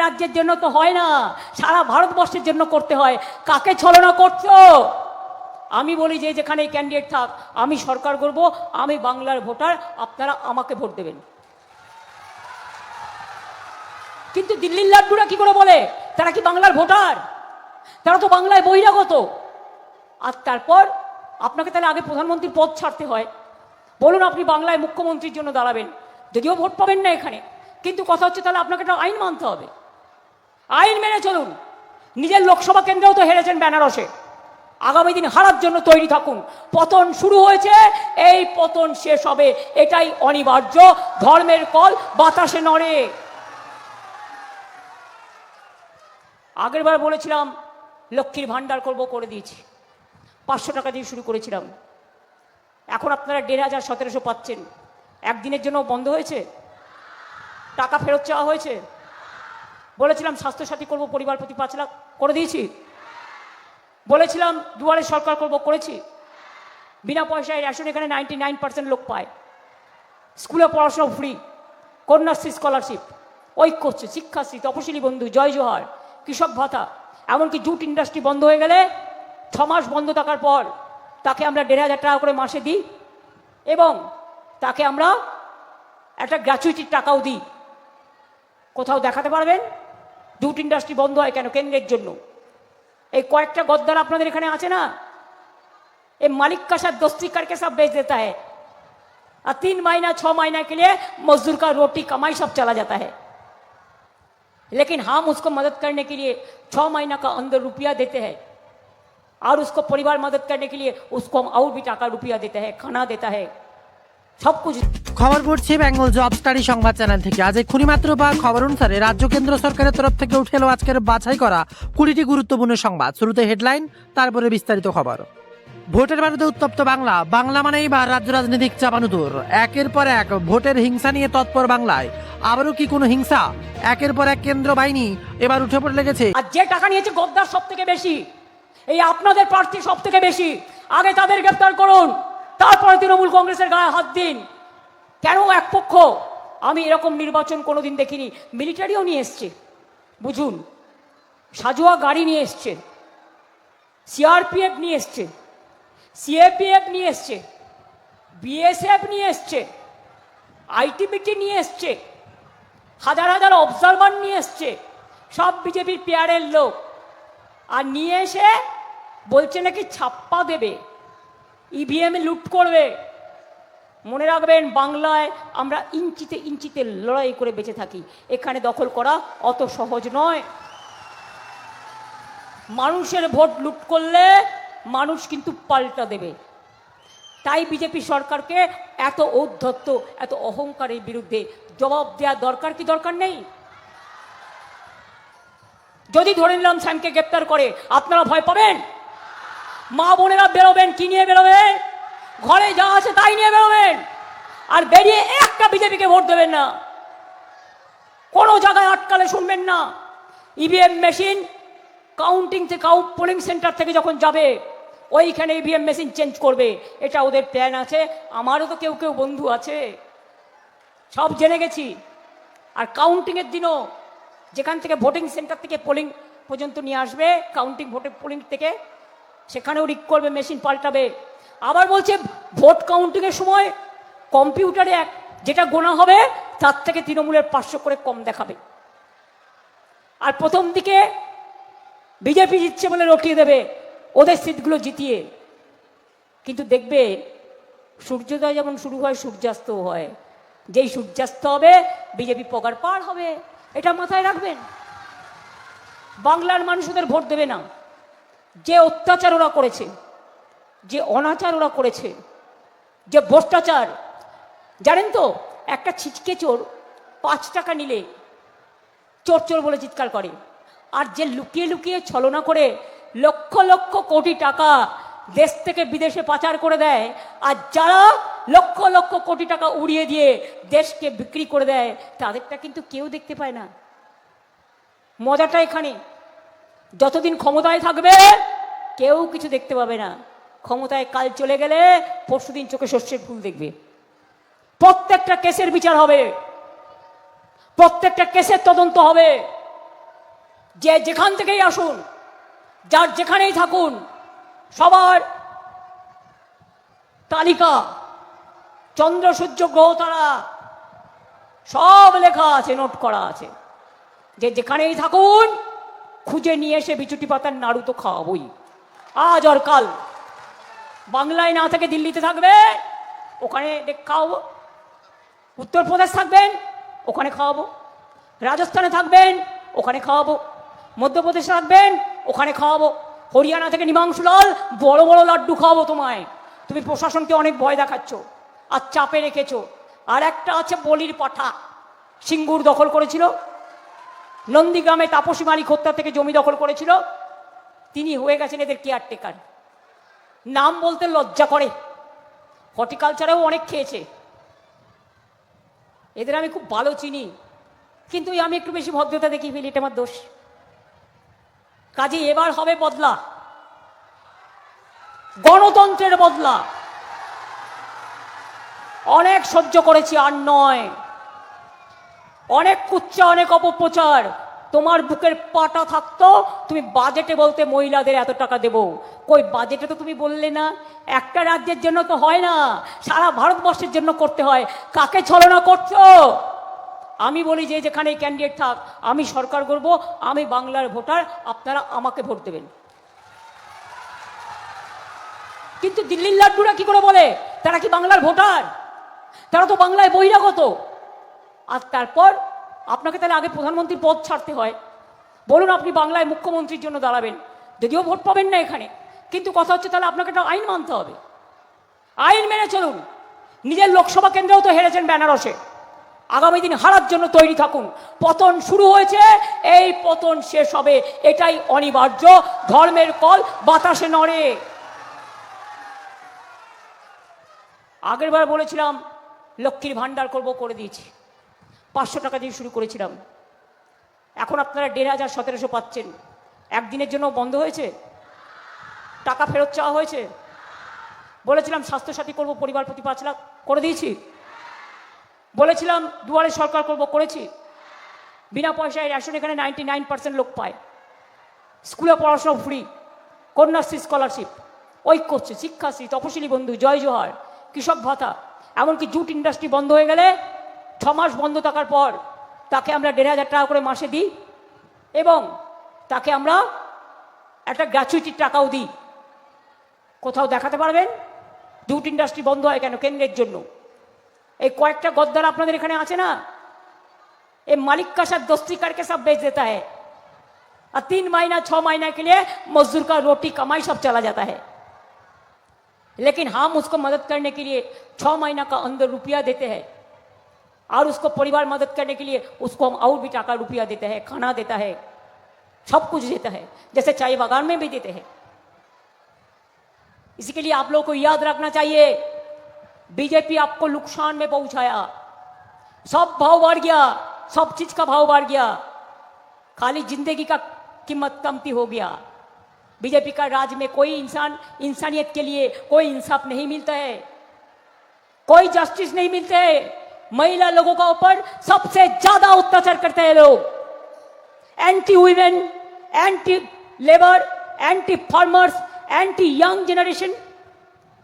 রাজ্যের জন্য তো হয় না, সারা ভারতবর্ষের জন্য করতে হয়। কাকে ছলনা করছো? আমি বলি যে যেখানে ক্যান্ডিডেট থাক, আমি সরকার করব, আমি বাংলার ভোটার, আপনারা আমাকে ভোট দেবেন। কিন্তু দিল্লির লাড্ডুরা কি করে বলে তারা কি বাংলার ভোটার? তারা তো বাংলায় বহিরাগত। আর তারপর আপনাকে তাহলে আগে প্রধানমন্ত্রীর পদ ছাড়তে হয়। বলুন আপনি বাংলায় মুখ্যমন্ত্রীর জন্য দাঁড়াবেন, যদিও ভোট পাবেন না এখানে, কিন্তু কথা হচ্ছে তাহলে আপনাকে একটা আইন মানতে হবে। আইন মেনে চলুন। নিজের লোকসভা কেন্দ্রেও তো হেরেছেন বেনারসে, আগামী দিন হারার জন্য তৈরি থাকুন। পতন শুরু হয়েছে, এই পতন শেষ হবে, এটাই অনিবার্য। ধর্মের কল বাতাসে নড়ে। আগের বার বলেছিলাম লক্ষ্মীর ভান্ডার করব, করে দিয়েছি। 500 টাকা দিয়ে শুরু করেছিলাম, এখন আপনারা 1500-1700 পাচ্ছেন। একদিনের জন্য বন্ধ হয়েছে, টাকা ফেরত চাওয়া হয়েছে। বলেছিলাম স্বাস্থ্যসাথী করব, পরিবার প্রতি 5 লাখ করে দিয়েছি। বলেছিলাম দুয়ারে সরকার করব, করেছি। বিনা পয়সায় রেশন এখানে 99% লোক পায়। স্কুলে পড়াশোনা ফ্রি, কন্যাশ্রী স্কলারশিপ, ঐক্যশ্রী, শিক্ষাশ্রী, তপশিলি বন্ধু, জয় জোহার, কৃষক ভাতা। এমনকি জুট ইন্ডাস্ট্রি বন্ধ হয়ে গেলে 6 মাস বন্ধ থাকার পর তাকে আমরা 1500 টাকা করে মাসে দিই, এবং তাকে আমরা একটা গ্র্যাচুইটির টাকাও দিই। কোথাও দেখাতে পারবেন জুট ইন্ডাস্ট্রি বন্ধ হয় কেন? কেন্দ্রের জন্য। এই কয়েকটা গদ্দার আপনাদের এখানে আছে না, এই मालिक का साथ दोस्ती करके सब बेच देता है, और 3 महीना 6 महीना के लिए मजदूर का रोटी कमाई सब चला जाता है। लेकिन हम उसको मदद करने के लिए 6 महीना का अंदर रुपया देते हैं, और उसको परिवार मदद करने के लिए उसको हम और भी टाका रुपया देते हैं, खाना देता है, सब कुछ। খবর পড়ছে বেঙ্গল জব স্টাডি সংবাদ চ্যানেল থেকে। আজ এক্ষুনি মাত্র পাওয়া খবর অনুসারে রাজ্য কেন্দ্র সরকারের তরফ থেকে উঠে এলো আজকের বাছাই করা 20টি গুরুত্বপূর্ণ সংবাদ। শুরুতে হেডলাইন, তারপরে বিস্তারিত খবর। ভোটের বারুদে উত্তপ্ত বাংলা, বাংলা মানেই বা রাজ্য রাজনৈতিক চাপানুতোর। একের পর এক ভোটের হিংসা নিয়ে তৎপর বাংলায়। আবারও কি কোনো হিংসা? একের পর এক কেন্দ্র বাহিনী এবার উঠে পড়ে লেগেছে। আর যে টাকা নিয়েছে গদ্দার সব থেকে বেশি, এই আপনাদের প্রার্থী সব থেকে বেশি। আগে তাদের গ্রেফতার করুন, তারপরে তৃণমূল কংগ্রেসের গায়ে হাত দিন। কেন এক পক্ষ? আমি এরকম নির্বাচন কোনোদিন দেখিনি। মিলিটারিও নিয়ে এসছে, বুঝুন, সাজোয়া গাড়ি নিয়ে এসছে, সিআরপিএফ নিয়ে এসছে, সিএপিএফ নিয়ে এসছে, বিএসএফ নিয়ে এসছে, আইটিবিটি নিয়ে এসছে, হাজার হাজার অবজারভার নিয়ে এসছে, সব বিজেপির পেয়ারের লোক। আর নিয়ে এসে বলছে নাকি ছাপ্পা দেবে, ইভিএম লুট করবে। মনে রাখবেন, বাংলায় আমরা ইঞ্চিতে ইঞ্চিতে লড়াই করে বেঁচে থাকি। এখানে দখল করা অত সহজ নয়। মানুষের ভোট লুট করলে মানুষ কিন্তু পাল্টা দেবে। তাই বিজেপি সরকারকে এত ঔদ্ধত্য, এত অহংকারের বিরুদ্ধে জবাব দেওয়া দরকার কি দরকার নেই? যদি ধরে নিলাম স্যামকে গ্রেপ্তার করে, আপনারা ভয় পাবেন? মা বোনেরা বেরোবেন, কি নিয়ে বেরোবেন? ঘরে যা আছে তাই নিয়ে বেরোবেন, আর বেরিয়ে একটা বিজেপিকে ভোট দেবেন না। কোনো জায়গায় আটকালে শুনবেন না। ইভিএম মেশিন কাউন্টিং থেকে, পোলিং সেন্টার থেকে যখন যাবে, ওইখানে ইভিএম মেশিন চেঞ্জ করবে, এটা ওদের প্ল্যান আছে। আমারও তো কেউ কেউ বন্ধু আছে, সব জেনে গেছি। আর কাউন্টিংয়ের দিনও যেখান থেকে ভোটিং সেন্টার থেকে পোলিং পর্যন্ত নিয়ে আসবে, কাউন্টিং ভোটের পোলিং থেকে, সেখানেও রিক করবে, মেশিন পাল্টাবে। আবার বলছে ভোট কাউন্টিংয়ের সময় কম্পিউটারে যেটা গোনা হবে তার থেকে তৃণমূলের 500 করে কম দেখাবে। আর প্রথম দিকে বিজেপি জিতছে বলে রটিয়ে দেবে ওদের সিটগুলো জিতিয়ে। কিন্তু দেখবে সূর্যোদয় যেমন শুরু হয়, সূর্যাস্তও হয়। যেই সূর্যাস্ত হবে বিজেপি পগার পার হবে, এটা মাথায় রাখবেন। বাংলার মানুষ ওদের ভোট দেবে না। যে অত্যাচার ওরা করেছে, যে অনাচার ওরা করেছে, যে ভ্রষ্টাচার, জানেন তো, একটা ছিচকে চোর 5 টাকা নিলে চোর চোর বলে চিৎকার করে। আর যে লুকিয়ে লুকিয়ে ছলনা করে লক্ষ লক্ষ কোটি টাকা দেশ থেকে বিদেশে পাচার করে দেয়, আর যারা লক্ষ লক্ষ কোটি টাকা উড়িয়ে দিয়ে দেশকে বিক্রি করে দেয়, তাদেরটা কিন্তু কেউ দেখতে পায় না। মজাটা এখানে, যতদিন ক্ষমতায় থাকবে কেউ কিছু দেখতে পাবে না। ক্ষমতায় কাল চলে গেলে পরশুদিন চোখে সর্ষের ফুল দেখবে। প্রত্যেকটা কেসের বিচার হবে, প্রত্যেকটা কেসের তদন্ত হবে। যে যেখান থেকেই আসুন, যার যেখানেই থাকুন, সবার তালিকা, চন্দ্র সূর্য গ্রহ তারা সব লেখা আছে, নোট করা আছে। যে যেখানেই থাকুন খুঁজে নিয়ে এসে বিচুটি পাতার নাড়ু তো খাওয়াবই, আজ আর কাল। বাংলায় না থেকে দিল্লিতে থাকবে, ওখানে খাওয়াবো। উত্তরপ্রদেশ থাকবেন, ওখানে খাওয়াবো। রাজস্থানে থাকবেন, ওখানে খাওয়াবো। মধ্যপ্রদেশে থাকবেন, ওখানে খাওয়াবো। হরিয়ানা থেকে নিমাংশুলাল বড় বড় লাড্ডু খাওয়াবো তোমায়। তুমি প্রশাসনকে অনেক ভয় দেখাচ্ছ আর চাপে রেখেছো। আর একটা আছে বলির পাঠা, সিঙ্গুর দখল করেছিল, নন্দীগ্রামে তাপসী মালিক হত্যা থেকে জমি দখল করেছিল, তিনি হয়ে গেছেন এদের কেয়ারটেকার। নাম বলতে লজ্জা করে। হর্টিকালচারেও অনেক খেয়েছে, এদের আমি খুব ভালো চিনি, কিন্তু আমি একটু বেশি ভদ্রতা দেখিয়ে ফেলি, এটা আমার দোষ। কাজে এবার হবে বদলা, গণতন্ত্রের বদলা। অনেক সহ্য করেছি, আর নয়। অনেক কুচ্চা, অনেক অপপ্রচার। তোমার বুকের পাটা থাকতো, তুমি বাজেটে বলতে মহিলাদের এত টাকা দেব। কই বাজেটে তো তুমি বললে না। একটা রাজ্যের জন্য তো হয় না, সারা ভারতবর্ষের জন্য করতে হয়। কাকে ছলনা করছো? আমি বলি যে যেখানে ক্যান্ডিডেট থাক, আমি সরকার করব, আমি বাংলার ভোটার, আপনারা আমাকে ভোট দেবেন। কিন্তু দিল্লির লাড্ডুরা কি করে বলে তারা কি বাংলার ভোটার? তারা তো বাংলায় বহিরাগত। আর তারপর আপনাকে তাহলে আগে প্রধানমন্ত্রীর পদ ছাড়তে হয়। বলুন আপনি বাংলায় মুখ্যমন্ত্রীর জন্য দাঁড়াবেন, যদিও ভোট পাবেন না এখানে, কিন্তু কথা হচ্ছে তাহলে আপনাকে একটা আইন মানতে হবে। আইন মেনে চলুন। নিজের লোকসভা কেন্দ্রেও তো হেরেছেন বেনারসে। আগামী দিন হারার জন্য তৈরি থাকুন। পতন শুরু হয়েছে, এই পতন শেষ হবে, এটাই অনিবার্য। ধর্মের কল বাতাসে নড়ে। আগের বার বলেছিলাম লক্ষ্মীর ভান্ডার করব, করে দিয়েছি। 500 টাকা দিয়ে শুরু করেছিলাম, এখন আপনারা 1500 1700 পাচ্ছেন। একদিনের জন্য বন্ধ হয়েছে, টাকা ফেরত চাওয়া হয়েছে। বলেছিলাম স্বাস্থ্যসাথী করব, পরিবার প্রতি 5 লাখ করে দিয়েছি। বলেছিলাম দুয়ারে সরকার করব, করেছি। বিনা পয়সায় রেশন এখানে 99% লোক পায়। স্কুলে পড়াশোনা ফ্রি, কন্যাশ্রী স্কলারশিপ, ঐক্যশ্রী, শিক্ষাশ্রী, তপশিলি বন্ধু, জয় জোহার, কৃষক ভাতা। এমনকি জুট ইন্ডাস্ট্রি বন্ধ হয়ে গেলে 6 মাস বন্ধ থাকার পর তাকে আমরা 1500 টাকা করে মাসে দিই, এবং তাকে আমরা একটা গ্র্যাচুইটির টাকাও দিই। কোথাও দেখাতে পারবেন জুট ইন্ডাস্ট্রি বন্ধ হয় কেন? কেন্দ্রের জন্য। এই কয়েকটা গদ্দার আপনাদের এখানে আছে না, এই मालिक का साथ दोस्ती करके सब बेच देता है, और 3 महीना 6 महीना के लिए मजदूर का रोटी कमाई सब चला जाता है। लेकिन हम उसको मदद करने के लिए 6 महीना का अंदर रुपया देते हैं, और उसको परिवार मदद करने के लिए उसको हम और भी टाका रुपया देते हैं, खाना देता है, सब कुछ देता है, जैसे चाय बागान में भी देते हैं। इसी के लिए आप लोगों को याद रखना चाहिए, बीजेपी आपको नुकसान में पहुंचाया। सब भाव बढ़ गया, सब चीज का भाव बढ़ गया, खाली जिंदगी का कीमत कमती हो गया। बीजेपी का राज में कोई इंसानियत के लिए कोई इंसाफ नहीं मिलता है, कोई जस्टिस नहीं मिलते है। महिला लोगों का ऊपर सबसे ज्यादा अत्याचार करते हैं लोग। Anti women, anti labour, anti farmers, anti young generation.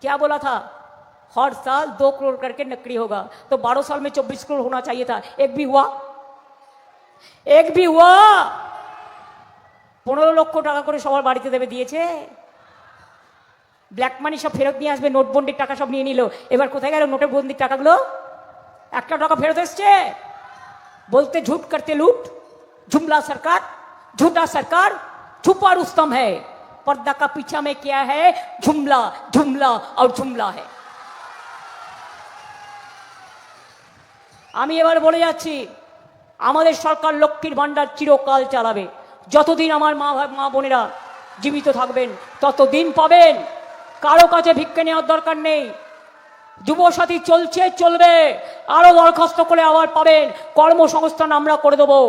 क्या बोला था? हर साल 2 करोड़ करके नकली होगा, तो 12 साल में 24 करोड़ होना चाहिए था। एक भी हुआ? एक भी हुआ? 15 লক্ষ টাকা করে সবার বাড়িতে দেবে দিয়েছে। ব্ল্যাক মানি সব ফেরত নিয়ে আসবে, নোটবন্দির টাকা সব নিয়ে নিল। এবার কোথায় গেল নোটের বন্দির টাকাগুলো? একটা টাকা ফেরত এসছে। बोलते झूठ करते लूट, जुमला सरकार, झूठा सरकार, छुपा रुस्तम है। पर्दा का पीछा में क्या है? जुमला, जुमला और जुमला है। আমি এবার বলে যাচ্ছি, আমাদের সরকার লক্ষ্মীর ভান্ডার চিরকাল চালাবে। যতদিন আমার মা বোনেরা জীবিত থাকবেন ততদিন পাবেন। কারো কাছে ভিক্ষে নেওয়ার দরকার নেই। যুবসাথী চলছে, চলবে, আরো দরখাস্ত করে আবার পাবেন। কর্মসংস্থান আমরা করে দেবো।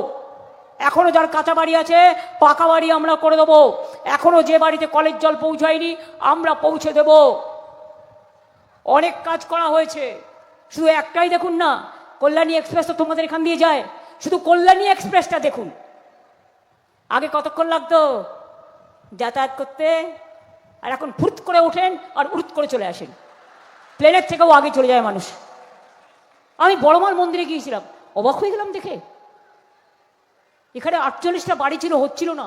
এখনো যার কাঁচা বাড়ি আছে পাকা বাড়ি আমরা করে দেবো। এখনো যে বাড়িতে কলের জল পৌঁছায়নি আমরা পৌঁছে দেব। অনেক কাজ করা হয়েছে, শুধু একটাই দেখুন না, কল্যাণী এক্সপ্রেস তো তোমাদের এখান দিয়ে যায়, শুধু কল্যাণী এক্সপ্রেসটা দেখুন। আগে কতক্ষণ লাগতো যাতায়াত করতে, আর এখন ফুট করে ওঠেন আর উড়ুত করে চলে আসেন। প্লেনের থেকেও আগে চলে যায় মানুষ। আমি বড়মার মন্দিরে গিয়েছিলাম, অবাক হয়ে গেলাম দেখে। এখানে 48টা বাড়ি ছিল, হচ্ছিল না।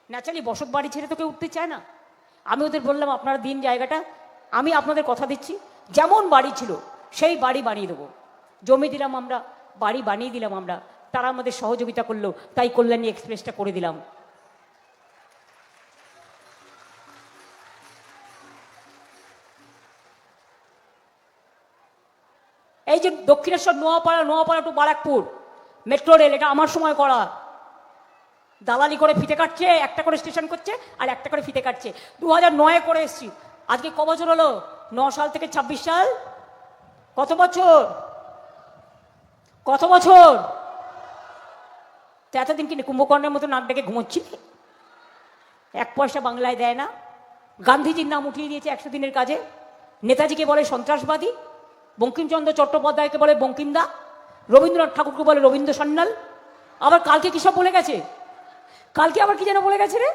ন্যাচারালি বসত বাড়ি ছেড়ে তো কেউ উঠতে চায় না। আমি ওদের বললাম আপনারা দিন জায়গাটা, আমি আপনাদের কথা দিচ্ছি যেমন বাড়ি ছিল সেই বাড়ি বানিয়ে দেবো। জমি দিলাম আমরা, বাড়ি বানিয়ে দিলাম আমরা, তারা আমাদের সহযোগিতা করলো, তাই কল্যাণী এক্সপ্রেসটা করে দিলাম। এই যে Dakshineswar Noapara to Barrackpore metro rail, এটা আমার সময় করা। দালালি করে ফিতে কাটছে, একটা করে স্টেশন করছে আর একটা করে ফিতে কাটছে। 2009 করে এসছি, আজকে ক বছর হলো? 9 সাল থেকে 26 সাল, কত বছর? কত বছর? তো এতদিন কিনে কুম্ভকর্ণের মতো নাক ডেকে ঘুমোচ্ছিলে? 1 পয়সা বাংলায় দেয় না। গান্ধীজির নাম উঠিয়ে দিয়েছে 100 দিনের কাজে। নেতাজিকে বলে সন্ত্রাসবাদী, বঙ্কিমচন্দ্র চট্টোপাধ্যায়কে বলে বঙ্কিমদা, রবীন্দ্রনাথ ঠাকুরকে বলে রবীন্দ্র সান্যাল। আবার কালকে কি সব বলে গেছে? কালকে আবার কি যেন বলে গেছে রে?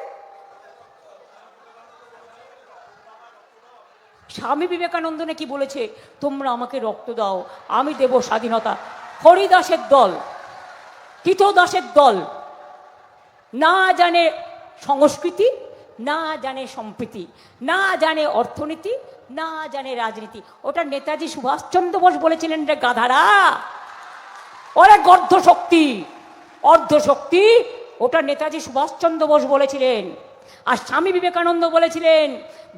স্বামী বিবেকানন্দ নাকি বলেছে তোমরা আমাকে রক্ত দাও, আমি দেব স্বাধীনতা। হরিদাসের দল, কৃতদাসের দল, না জানে সংস্কৃতি, না জানে সম্প্রীতি, না জানে অর্থনীতি, না জানে রাজনীতি। ওটা নেতাজি সুভাষচন্দ্র বোস বলেছিলেন রে গাধারা। ওরে গর্ধ শক্তি, অর্ধ শক্তি, ওটা নেতাজি সুভাষচন্দ্র বোস বলেছিলেন। আর স্বামী বিবেকানন্দ বলেছিলেন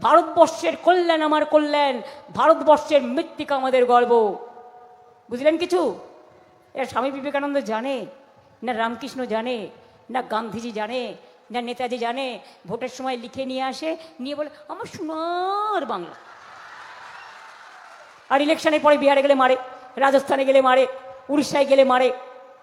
ভারতবর্ষের কল্যাণ আমার কল্যাণ, ভারতবর্ষের মৃত্তিকা আমাদের গর্ব। বুঝলেন কিছু? এরা স্বামী বিবেকানন্দ জানে না, রামকৃষ্ণ জানে না, গান্ধীজি জানে না, নেতাজি জানে? ভোটের সময় লিখে নিয়ে আসে, নিয়ে বলে আমার সোনার বাংলা। আর ইলেকশনের পরে বিহারে গেলে মারে, রাজস্থানে গেলে মারে, উড়িষ্যায় গেলে মারে,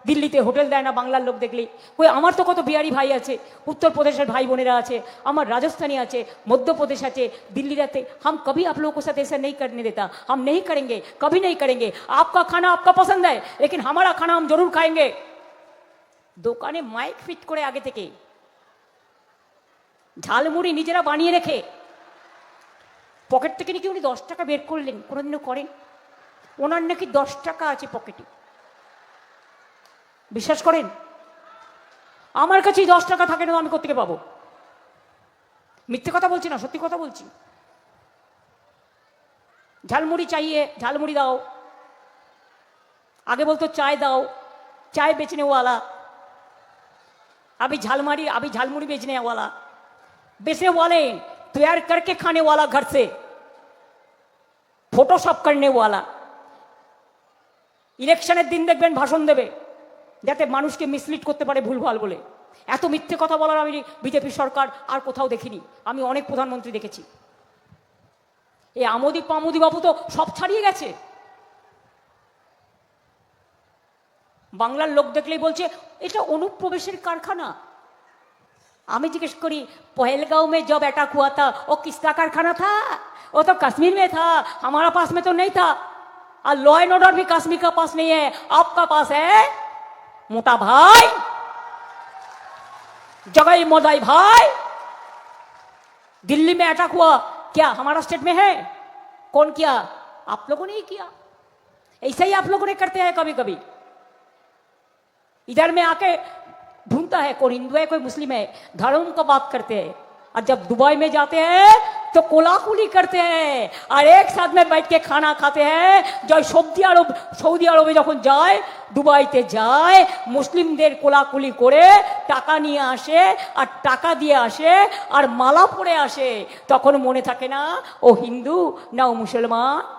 দিল্লিতে হোটেল দেয় না বাংলার লোক দেখলেই। ওই আমার তো কত বিহারি ভাই আছে, উত্তরপ্রদেশের ভাই বোনেরা আছে, আমার রাজস্থানী আছে, মধ্যপ্রদেশ আছে, দিল্লির আছে। हम कभी आप लोगों के साथ ऐसा नहीं करने देता, हम नहीं करेंगे, कभी नहीं करेंगे। आपका खाना आपका पसंद है, लेकिन हमारा खाना हम जरूर खाएंगे। দোকানে মাইক ফিট করে আগে থেকে ঝালমুড়ি নিজেরা বানিয়ে রেখে পকেট থেকে নাকি উনি 10 টাকা বের করলেন, কোনোদিনও করেন? ওনার নাকি 10 টাকা আছে পকেটে। বিশ্বাস করেন? আমার কাছেই 10 টাকা থাকে না, আমি কোত্থেকে পাবো? মিথ্যে কথা বলছি না, সত্যি কথা বলছি। ঝালমুড়ি চাইয়ে, ঝালমুড়ি দাও। আগে বলতো চাय দাও, चाय बेचने वाला। अभी झालमुड़ी बेचने वाला, बेचने वाले, तैयार करके खाने वाला घर से, फोटोशॉप करने वाला। ইলেকশনের দিন দেখবেন ভাষণ দেবে যাতে মানুষকে মিসলিড করতে পারে ভুলভাল বলে। এত মিথ্যে কথা বলার আমি বিজেপি সরকার আর কোথাও দেখিনি। আমি অনেক প্রধানমন্ত্রী দেখেছি। এই আমোদি পামোদি বাবু তো সব ছাড়িয়ে গেছে। বাংলার লোক দেখলেই বলছে এটা অনুপ্রবেশের কারখানা। আমি জিজ্ঞেস করি पहलगांव में जब अटैक हुआ था वो किसका कारखाना था? वो तो कश्मीर में था, हमारा पास में तो नहीं था। और लॉ एंड ऑर्डर भी कश्मीर का पास नहीं है, आपका पास है। मोटा भाई, जगई मोदाई भाई, दिल्ली में अटैक हुआ क्या हमारा स्टेट में है? कौन किया? आप लोगों ने ही किया। ऐसा ही आप लोगों ने करते हैं कभी कभी। इधर में आके ढूंढता है कौन हिंदू है कोई मुस्लिम है, धर्म का बात करते हैं। और जब दुबई में जाते हैं तो कोलाकुली करते हैं और एक साथ में बैठ के खाना खाते हैं। जो সৌদি আরবে যখন যায়, দুবাইতে যায়, মুসলিমদের কোলাকুলি করে টাকা নিয়ে আসে আর টাকা দিয়ে আসে আর মালা পরে আসে। তখন মনে থাকে না ও হিন্দু না ও মুসলমান।